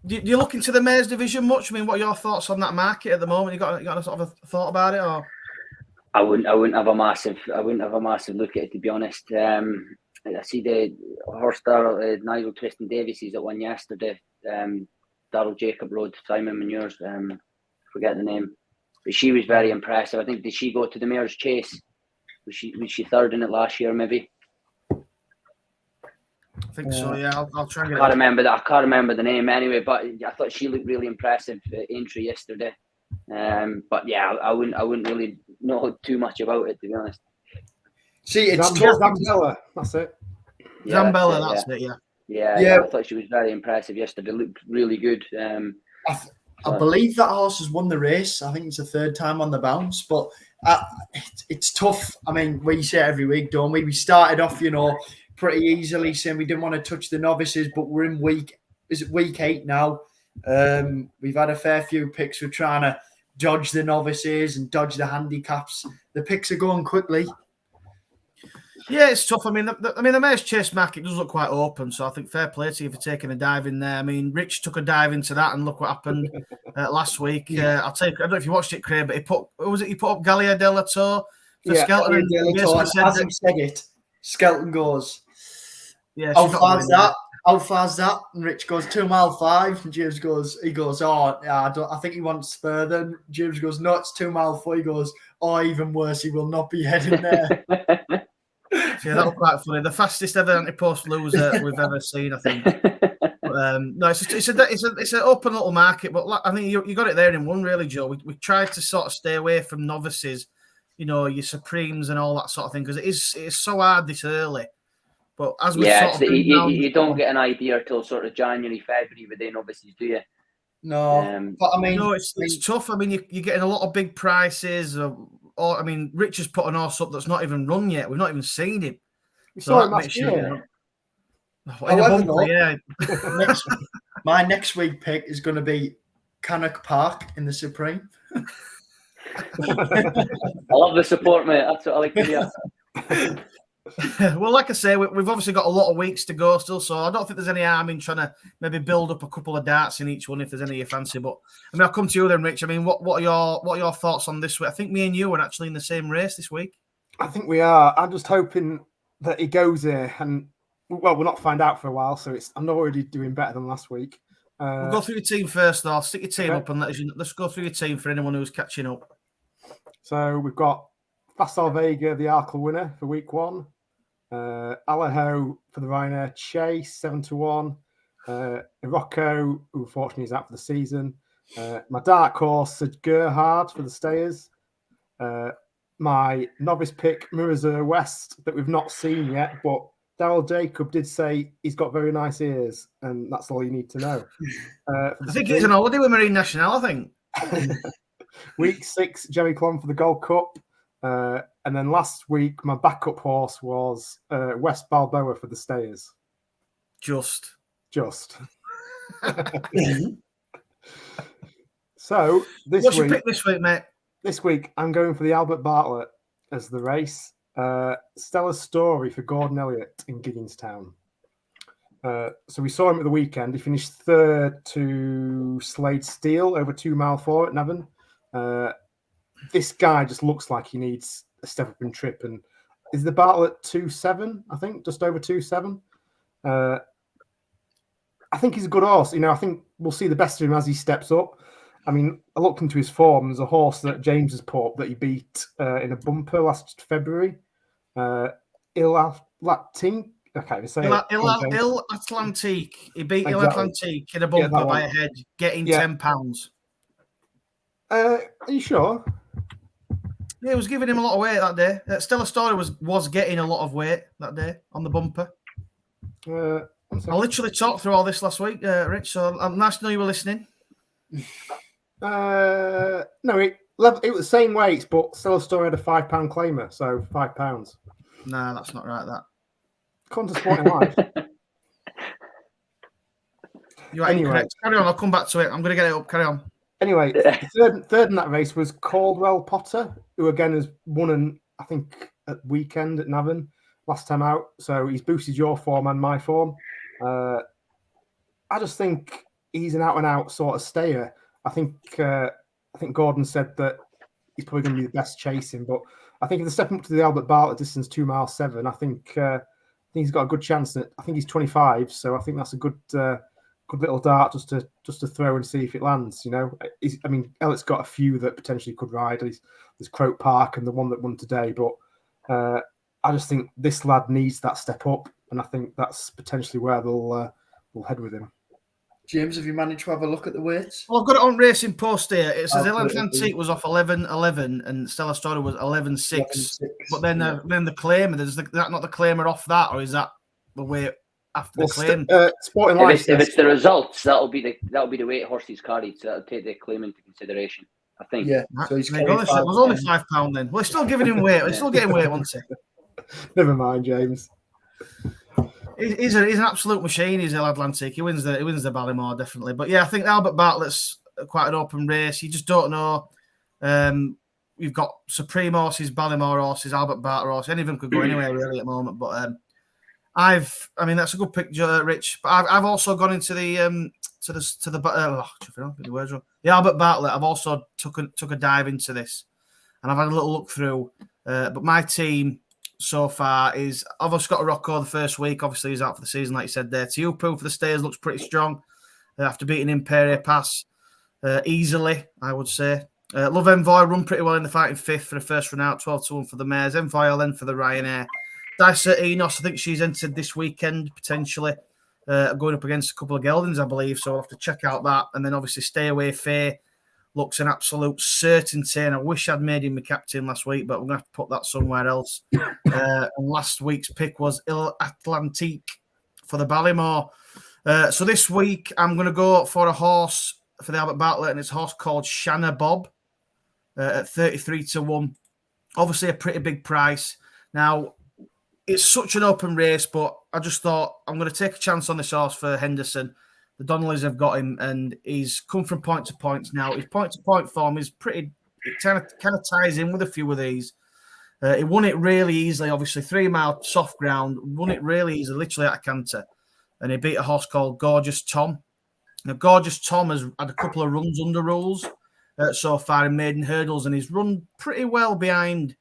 Do you look into the mares division much? I mean, what are your thoughts on that market at the moment? You got a sort of a thought about it, or? I wouldn't have a massive look at it, to be honest. I see the horse Nigel Tristan Davies that won yesterday. Darryl Jacob rode Simon Manure's. Forget the name, but she was very impressive. I think, did she go to the Mayor's Chase? Was she third in it last year, maybe? I think so. Yeah, I'll try and get. I can't remember the name anyway. But I thought she looked really impressive entry yesterday. But yeah, I wouldn't really know too much about it, to be honest. See, it's tough. Zambella, that's it. Yeah, Zambella, that's it. Yeah. I thought she was very impressive yesterday. Looked really good. I believe that horse has won the race. I think it's the third time on the bounce, but it's tough. I mean, we say it every week, don't we? We started off, pretty easily saying we didn't want to touch the novices, but we're in week 8 now. We've had a fair few picks. We're trying to dodge the novices and dodge the handicaps. The picks are going quickly. Yeah, it's tough. I mean, the Mayor's Chase market does look quite open, so I think fair play to you for taking a dive in there. I mean, Rich took a dive into that, and look what happened last week. I don't know if you watched it, Craig, but he put up Gallia Della Tour for Skelton. As he said it, Skelton goes. Yeah, how far's that? And Rich goes 2 mile 5. And James goes, I think he wants further. And James goes, no, it's 2 mile 4. He goes, even worse, he will not be heading there. Yeah, that was quite funny. The fastest ever ante-post loser we've ever seen, I think. But, no, it's an open little market, but I think you got it there in one, really, Joe. We tried to sort of stay away from novices, your Supremes and all that sort of thing, because it is so hard this early. But as we you don't get an idea till sort of January, February with the novices, do you? No, but I mean, no, it's tough. I mean, you're getting a lot of big prices. I mean, Rich has put an horse up that's not even run yet. We've not even seen him. We saw him last year. My next week pick is going to be Cannock Park in the Supreme. I love the support, mate. That's what I like to hear. Well, like I say, we've obviously got a lot of weeks to go still, so I don't think there's any harm in trying to maybe build up a couple of darts in each one if there's any you fancy. But I mean, I'll come to you then, Rich. I mean, what are your thoughts on this week? I think me and you are actually in the same race this week. I think we are. I'm just hoping that he goes there, and we'll not find out for a while. So I'm not already doing better than last week. We'll go through your team first, though. I'll stick your team up and let's go through your team for anyone who's catching up. So we've got Facile Vega, the Arkle winner for week 1. Allaho for the Ryanair Chase, 7-1. Irocco, who unfortunately is out for the season. My dark horse, Sid Gerhard for the Stayers. My novice pick, Murazur West, that we've not seen yet, but Darryl Jacob did say he's got very nice ears, and that's all you need to know. I think he's on holiday with Marine National, I think. Week 6, Jerry Clon for the Gold Cup. And then last week, my backup horse was West Balboa for the Stayers. Just. So what's your pick this week, mate? This week, I'm going for the Albert Bartlett as the race. Stellar Story for Gordon Elliott in Gigginstown. So we saw him at the weekend. He finished 3rd to Slade Steele over 2 mile 4 at Nevin. This guy just looks like he needs a step up in trip. And is the Bartlett 2.7? I think just over 2.7. I think he's a good horse. I think we'll see the best of him as he steps up. I mean, I looked into his form. There's a horse that James has put up that he beat in a bumper last February. Il Atlantique. I can't even say Il Atlantique. He beat Il Atlantique in a bumper by a head, getting £10. Are you sure? Yeah, it was giving him a lot of weight that day. Stella Story was getting a lot of weight that day on the bumper. I literally talked through all this last week, Rich, so I'm nice to know you were listening. No, it was the same weights, but Stella Story had a £5 claimer, so £5. Nah, that's not right, that. Come to Sporting Life. You are incorrect. Carry on, I'll come back to it. I'm going to get it up. Carry on. Anyway, third in that race was Caldwell Potter, who again has won, I think, at weekend at Navan last time out. So he's boosted your form and my form. I just think he's an out-and-out sort of stayer. I think Gordon said that he's probably going to be the best chasing, but I think if they step up to the Albert Bartlett distance 2 miles 7, I think he's got a good chance. I think he's 25, so I think that's a good little dart just to throw and see if it lands. You know, Elliot's got a few that potentially could ride. There's Croke Park and the one that won today, but I just think this lad needs that step up, and I think that's potentially where they'll head with him. James, have you managed to have a look at the weights? Well, I've got it on Racing Post here. It says Atlantic was off 11.11 and Stella Story was 11.6. But then the claimer, is that not the claimer off that, or is that the weight after the claim? Sporting Life. If it's the results, that'll be the weight horses carried, so that'll take the claim into consideration, I think. Yeah. So he's it was only £5 then. Well, he's still giving him weight. He's still getting weight, wasn't he? Never mind, James. He's an absolute machine. He's El Atlantic. He wins the Ballymore definitely. But yeah, I think Albert Bartlett's quite an open race. You just don't know. You've got Supreme horses, Ballymore horses, Albert Bartlett horses. Any of them could go anywhere really at the moment. But that's a good pick, Rich. But I've also gone into the Albert Bartlett. I've also took a dive into this, and I've had a little look through. But my team so far is I've also got a Rocco the first week. Obviously, he's out for the season, like you said there. Tiupu for the stayers looks pretty strong after beating Imperia Pass easily, I would say. Love Envoy run pretty well in the fighting fifth for the first run out, 12-1 for the mares. Envoy then for the Ryanair. Dicer Enos, I think she's entered this weekend potentially, going up against a couple of geldings, I believe. So I'll have to check out that. And then obviously Stay Away Fair looks an absolute certainty, and I wish I'd made him my captain last week, but we're going to have to put that somewhere else. And last week's pick was Il Atlantique for the Ballymore. So this week, I'm going to go for a horse for the Albert Bartlett, and it's a horse called Shanna Bob at 33-1. Obviously, a pretty big price. Now, it's such an open race, but I just thought I'm going to take a chance on this horse for Henderson. The Donnellys have got him, and he's come from point to point now. His point-to-point form is pretty. It kind of ties in with a few of these. He won it really easily. Obviously, 3 mile soft ground. Won it really easily, literally at a canter, and he beat a horse called Gorgeous Tom. Now, Gorgeous Tom has had a couple of runs under rules so far in maiden hurdles, and he's run pretty well behind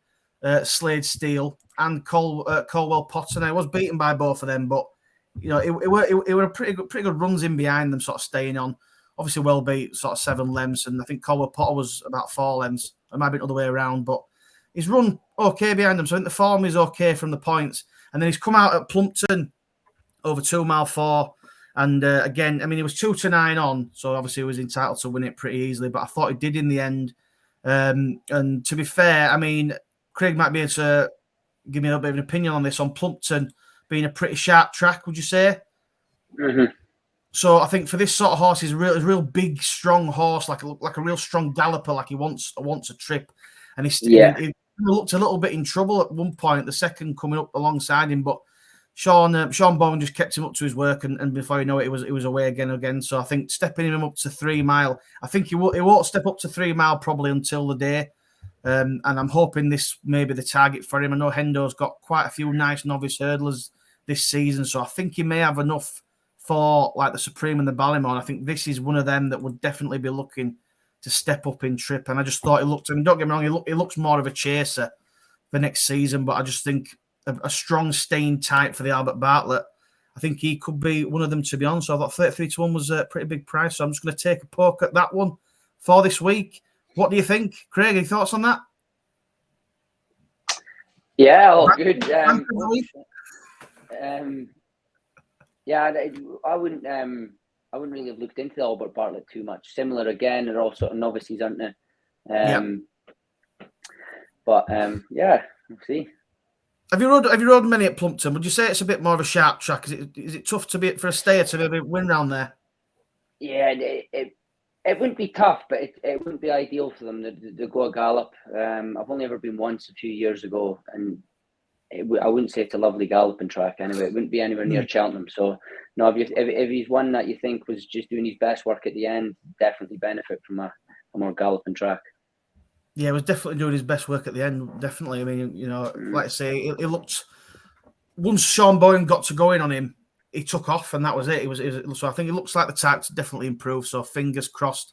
Slade Steele and Colwell Potter. Now, he was beaten by both of them, but you know, it were pretty good runs in behind them, sort of staying on. Obviously, well beat, sort of 7 lengths, and I think Colwell Potter was about 4 lengths. It might be the other way around, but he's run okay behind them. So I think the form is okay from the points. And then he's come out at Plumpton over 2 mile 4. And again, he was 2-9 on, so obviously he was entitled to win it pretty easily. But I thought he did in the end. And to be fair, Craig might be able to give me a little bit of an opinion on this on Plumpton being a pretty sharp track, would you say? Mm-hmm. So I think for this sort of horse, he's a real big, strong horse, like a real strong galloper, like he wants a trip. And he looked a little bit in trouble at one point, the second coming up alongside him, but Sean Bowen just kept him up to his work, and before you know it, he was away again. So I think stepping him up to 3 mile, I think he won't step up to 3 mile probably until the day. And I'm hoping this may be the target for him. I know Hendo's got quite a few nice novice hurdlers this season, so I think he may have enough for like the Supreme and the Ballymore. I think this is one of them that would definitely be looking to step up in trip. And I just thought he looked, and don't get me wrong, he looks more of a chaser for next season, but I just think a strong staying type for the Albert Bartlett. I think he could be one of them, to be honest. So I thought 33-1 was a pretty big price, so I'm just going to take a poke at that one for this week. What do you think, Craig? Any thoughts on that? Yeah, all good. I wouldn't really have looked into the Albert Bartlett too much. Similar again, they're all sort of novices, aren't they? But yeah, we'll see. Have you rode many at Plumpton? Would you say it's a bit more of a sharp track? Is it tough for a stayer to maybe win round there? Yeah, it wouldn't be tough, but it wouldn't be ideal for them to go a gallop. I've only ever been once a few years ago, and I wouldn't say it's a lovely galloping track anyway. It wouldn't be anywhere near Cheltenham. So no, if he's one that you think was just doing his best work at the end, definitely benefit from a more galloping track. Yeah, he was definitely doing his best work at the end. Definitely. I mean, like I say, it looked. Once Sean Bowen got to going on him, he took off, and that was it. So I think it looks like the type's definitely improved. So fingers crossed,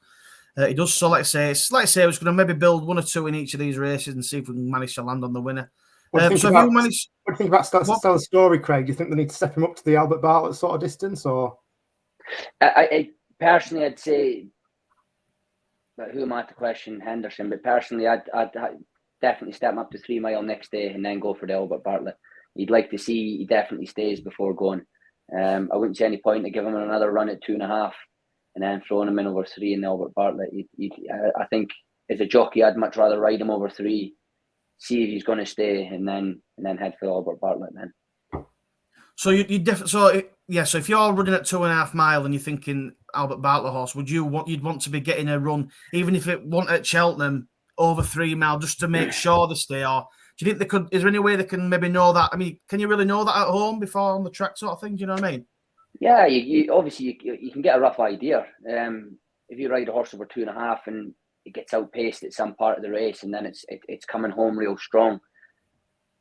he does. So like I say, I was going to maybe build 1 or 2 in each of these races and see if we can manage to land on the winner. What do you think about Stella's story, Craig? Do you think they need to step him up to the Albert Bartlett sort of distance, or? I personally, I'd say. But who am I to question Henderson? But personally, I'd definitely step him up to 3 Mile next day and then go for the Albert Bartlett. You'd like to see he definitely stays before going. I wouldn't see any point to give him another run at 2.5 and then throwing him in over 3 in the Albert Bartlett. I think as a jockey, I'd much rather ride him over 3, see if he's going to stay, and then head for the Albert Bartlett then. So you definitely so if you're running at 2.5 mile and you're thinking Albert Bartlett horse, you'd want to be getting a run, even if it wasn't at Cheltenham, over 3 mile, just to make sure they stay? Or do you think they could? Is there any way they can maybe know that? I mean, can you really know that at home before on the track, sort of thing? Do you know what I mean? Yeah, you obviously you can get a rough idea. If you ride a horse over 2.5 and it gets outpaced at some part of the race, and then it's coming home real strong,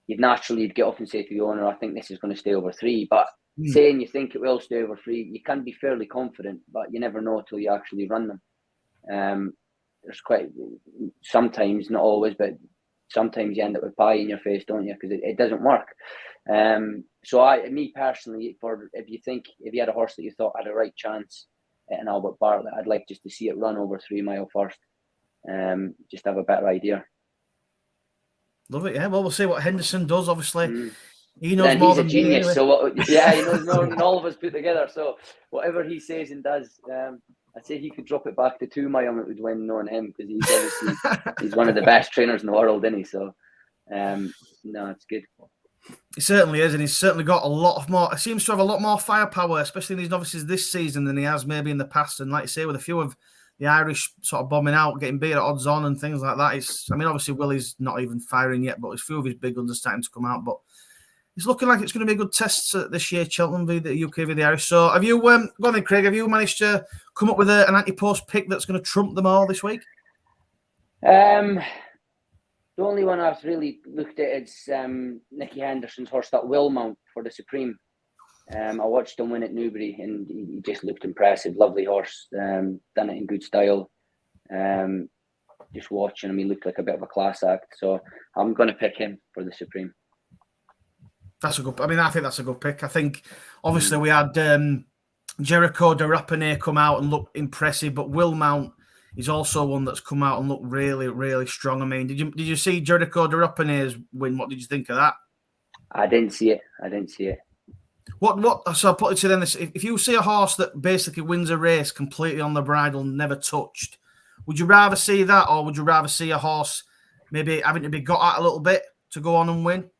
you'd get up and say to the owner, I think this is going to stay over 3. But saying you think it will stay over 3, you can be fairly confident, but you never know till you actually run them. There's sometimes, not always, but sometimes you end up with pie in your face, don't you? Because it doesn't work. So me personally, if you had a horse that you thought had a right chance at an Albert Bartlett, I'd like just to see it run over 3 mile first. Just have a better idea. Love it, yeah. Well, we'll see what Henderson does. Obviously, he knows then more he's than a genius. me, anyway. So he knows more than all of us put together. So whatever he says and does, I'd say he could drop it back to 2 mile and it would win, knowing him, because he's one of the best trainers in the world, isn't he? So no, it's good. He certainly is, and he's certainly got a lot of more. He seems to have a lot more firepower, especially in these novices this season, than he has maybe in the past. And like you say, with a few of the Irish sort of bombing out, getting beat at odds on and things like that. Obviously Willie's not even firing yet, but a few of his big guns are starting to come out. But it's looking like it's going to be a good test this year, Cheltenham v the UK v the Irish. So have you, go on then, Craig, have you managed to come up with an ante-post pick that's going to trump them all this week? The only one I've really looked at is Nicky Henderson's horse that will mount for the Supreme. I watched him win at Newbury and he just looked impressive. Lovely horse, done it in good style. Just watching him, he looked like a bit of a class act. So I'm going to pick him for the Supreme. That's a good. I think that's a good pick. I think obviously we had Jericho de Rapinay come out and look impressive, but Will Mount is also one that's come out and looked really, really strong. I mean, did you see Jericho de Rapinay's win? What did you think of that? I didn't see it. So I put it to them this: if you see a horse that basically wins a race completely on the bridle, never touched, would you rather see that, or would you rather see a horse maybe having to be got at a little bit to go on and win?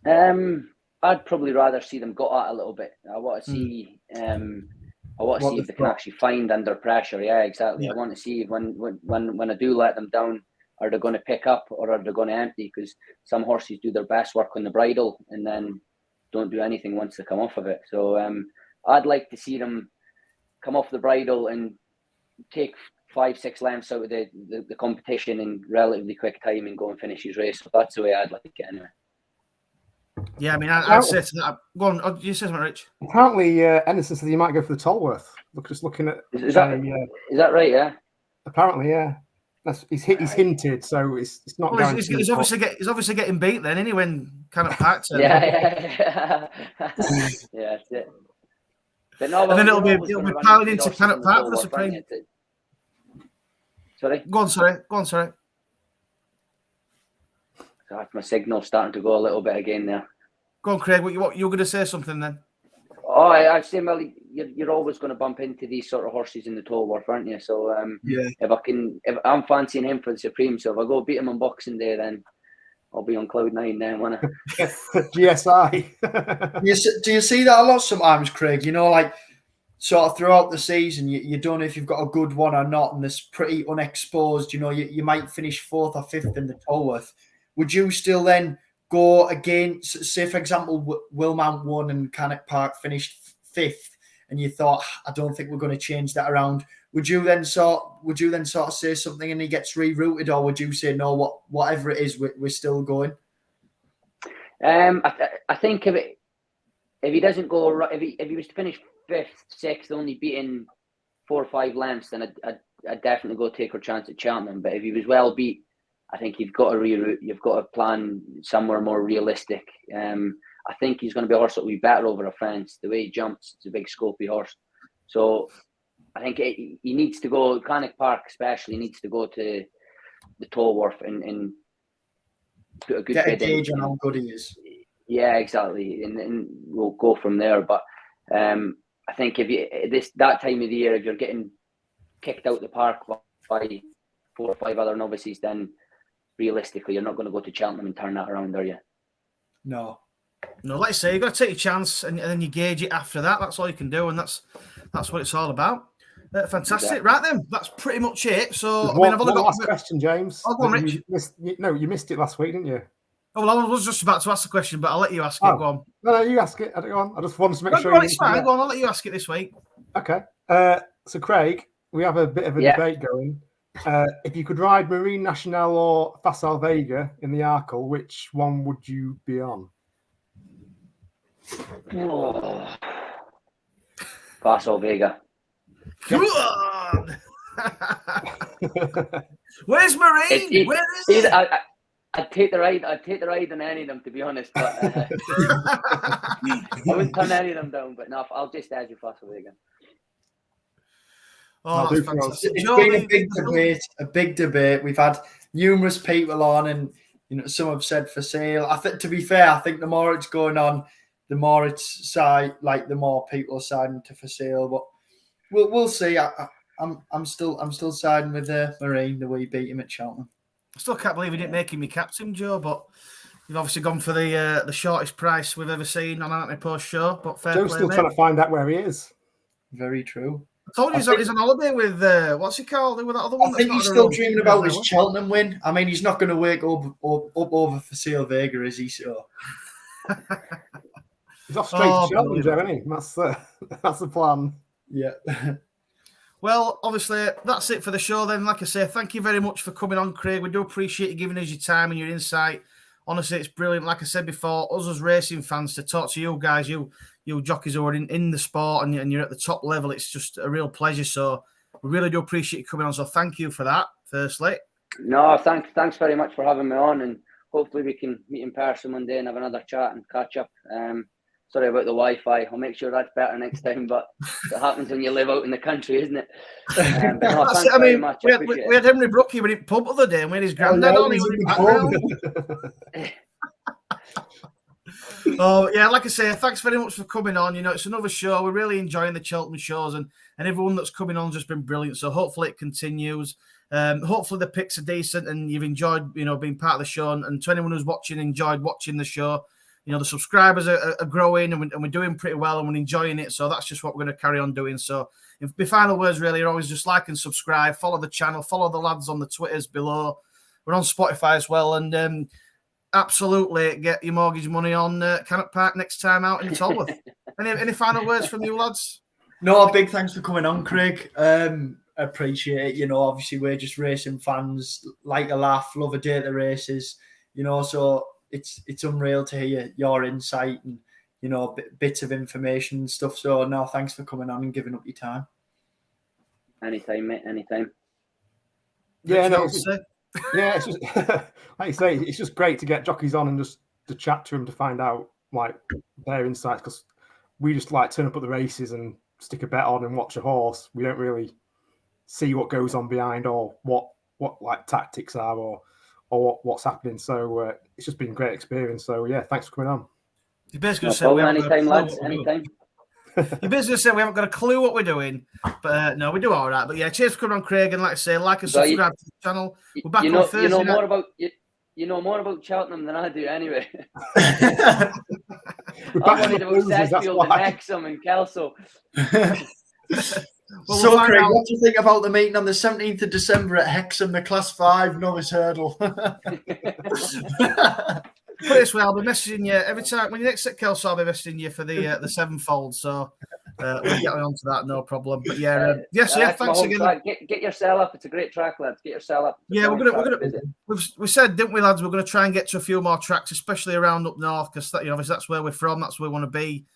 I'd probably rather see them got at a little bit. I want to see. I want to see if they can actually find under pressure. Yeah, exactly. Yeah. I want to see when I do let them down, are they going to pick up or are they going to empty? Because some horses do their best work on the bridle and then don't do anything once they come off of it. So I'd like to see them come off the bridle and take 5-6 lengths out of the competition in relatively quick time and go and finish his race. So that's the way I'd like it anyway. Yeah, I mean, I'd say to that. Go on, you say something, Rich. Apparently, Henderson said he might go for the Tolworth. Just looking at is that right? Yeah. Apparently, yeah. He's hinted, so it's not. Well, he's obviously getting beat then, anyway. When Cannock Park. Yeah. Yeah, that's it. But no, and then it'll be piling into Cannock Park for the Supreme. Sorry. Go on, sorry. So that's my signal starting to go a little bit again there. Go on, Craig. What you were going to say something then? Oh, I was saying, well, you're always going to bump into these sort of horses in the Tolworth, aren't you? So Yeah. if I'm fancying him for the Supreme, so if I go beat him on Boxing Day, then I'll be on cloud 9 then, won't I? GSI. Do you see that a lot sometimes, Craig? You know, like sort of throughout the season, you don't know if you've got a good one or not, and it's pretty unexposed. You know, you might finish 4th or 5th in the Tolworth. Would you still then go against, say, for example, Wilmount won and Cannock Park finished 5th, and you thought, I don't think we're going to change that around? Would you then sort of say something and he gets rerouted, or would you say no? Whatever it is, we're still going? I think if he doesn't go right, if he was to finish 5th, 6th, only beating 4 or 5 lengths, then I'd definitely go take a chance at Cheltenham. But if he was well beat, I think you've got to reroute. You've got to plan somewhere more realistic. I think he's going to be a horse that will be better over a fence. The way he jumps, it's a big scopy horse. So I think he needs to go, Cannock Park especially, needs to go to the Tolworth and put a good get a bid gauge in. on how good he is. Yeah, exactly. And we'll go from there. But I think that time of the year, if you're getting kicked out the park by 4 or 5 other novices, then realistically, you're not going to go to Cheltenham and turn that around, are you? No, like I say, you've got to take your chance and then you gauge it after that. That's all you can do, and that's what it's all about. Fantastic. Exactly. Right then, that's pretty much it. So, I've only got last question, James. Oh, go on, Rich. You missed it last week, didn't you? Oh, well, I was just about to ask the question, but I'll let you ask it. Go on. No, you ask it. Go on. I just wanted to make sure. Go on, it's fine. Go on, I'll let you ask it this week. Okay. So, Craig, we have a bit of a debate going. If you could ride Marine Nationale or Facile Vega in the Arkle, which one would you be on? Oh. Facile Vega. Come on! Where's Marine? Where is it? I'd take the ride on any of them, to be honest. But I wouldn't turn any of them down. But no, I'll just edge with Facile Vega. Oh, that's fantastic. It's been a big debate. We've had numerous people on, and some have said for sale. I think, to be fair, I think the more it's going on, the more it's the more people are siding to for sale. But we'll see. I'm still siding with Marine, the way he beat him at Cheltenham. I still can't believe he didn't make him my captain, Joe. But you've obviously gone for the shortest price we've ever seen on an ante-post show. But fair Joe's play, still trying to find out where he is. Very true. I told you he's on holiday with what's he called? With that other one. I think he's still dreaming about his Cheltenham win. I mean, he's not going to wake up over Facile Vega, is he? So he's off straight to Cheltenham, Joe, isn't he? That's the plan. Yeah. Well, obviously, that's it for the show then. Like I say, thank you very much for coming on, Craig. We do appreciate you giving us your time and your insight. Honestly, it's brilliant. Like I said before, us as racing fans, to talk to you guys, you jockeys who are in the sport and you're at the top level, it's just a real pleasure. So we really do appreciate you coming on. So thank you for that, firstly. No, thanks very much for having me on, and hopefully we can meet in person one day and have another chat and catch up. Sorry about the Wi-Fi. I'll make sure that's better next time, but it happens when you live out in the country, isn't it? But no, thanks very much. We had Henry Brookie with it pub the other day, and we had his granddad on. He was in the background. Oh, yeah, like I say, thanks very much for coming on. It's another show. We're really enjoying the Cheltenham shows, and everyone that's coming on has just been brilliant. So hopefully it continues. Hopefully the picks are decent and you've enjoyed, being part of the show. And to anyone who's enjoyed watching the show, the subscribers are growing and we're doing pretty well and we're enjoying it. So that's just what we're going to carry on doing. So my final words really are always just like and subscribe, follow the channel, follow the lads on the Twitters below. We're on Spotify as well. And absolutely get your mortgage money on Cannock Park next time out in Tolworth. Any final words from you lads? No, big thanks for coming on, Craig. Appreciate it. Obviously we're just racing fans, like a laugh, love a day at the races, so it's unreal to hear your insight and bits of information and stuff. So no, thanks for coming on and giving up your time. Anytime, mate, anytime. Yeah, yeah, it's just like you say, it's just great to get jockeys on and just to chat to them to find out like their insights, because we just turn up at the races and stick a bet on and watch a horse. We don't really see what goes on behind or what tactics are or what's happening. So it's just been a great experience. So yeah, thanks for coming on. You basically anytime, lads. Anytime. Your business said we haven't got a clue what we're doing, but no, we do all right. But yeah, cheers for coming on, Craig, and like I say, like and subscribe to the channel. We're back on Thursday. You know more about Cheltenham than I do, anyway. I wanted about Sedgefield and Hexham and Kelso. Well, so, Craig, what do you think about the meeting on the 17th of December at Hexham, the Class 5 novice hurdle? Put it this way, I'll be messaging you every time when you next at Kelso. I'll be messaging you for the sevenfold. So we'll get on to that, no problem. But yeah, thanks again. Get your cell up. It's a great track, lads. Get your cell up. Yeah, we're gonna. We said, didn't we, lads? We're gonna try and get to a few more tracks, especially around up north, because obviously that's where we're from. That's where we want to be.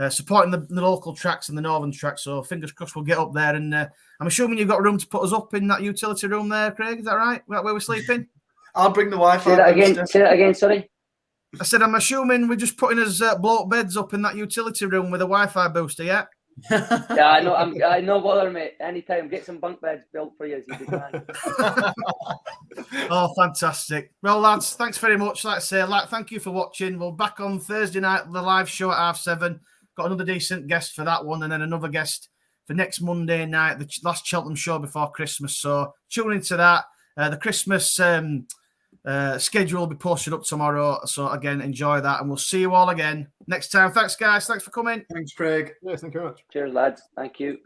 Supporting the local tracks and the northern tracks. So fingers crossed we'll get up there. And I'm assuming you've got room to put us up in that utility room there, Craig. Is that right? Where we're sleeping? I'll bring the Wi-Fi. Say that again. Sorry. I said I'm assuming we're just putting us bloke beds up in that utility room with a Wi-Fi booster. Yeah. Yeah, I know. I no bother, mate. Anytime, get some bunk beds built for you as you can. Oh, fantastic! Well, lads, thanks very much. Like I say, thank you for watching. We'll be back on Thursday night, the live show at 7:30. Got another decent guest for that one, and then another guest for next Monday night, the last Cheltenham show before Christmas. So tune into that. The Christmas schedule will be posted up tomorrow. So again, enjoy that, and we'll see you all again next time. Thanks, guys. Thanks for coming. Thanks, Craig. Yes, thank you very much. Cheers, lads. Thank you.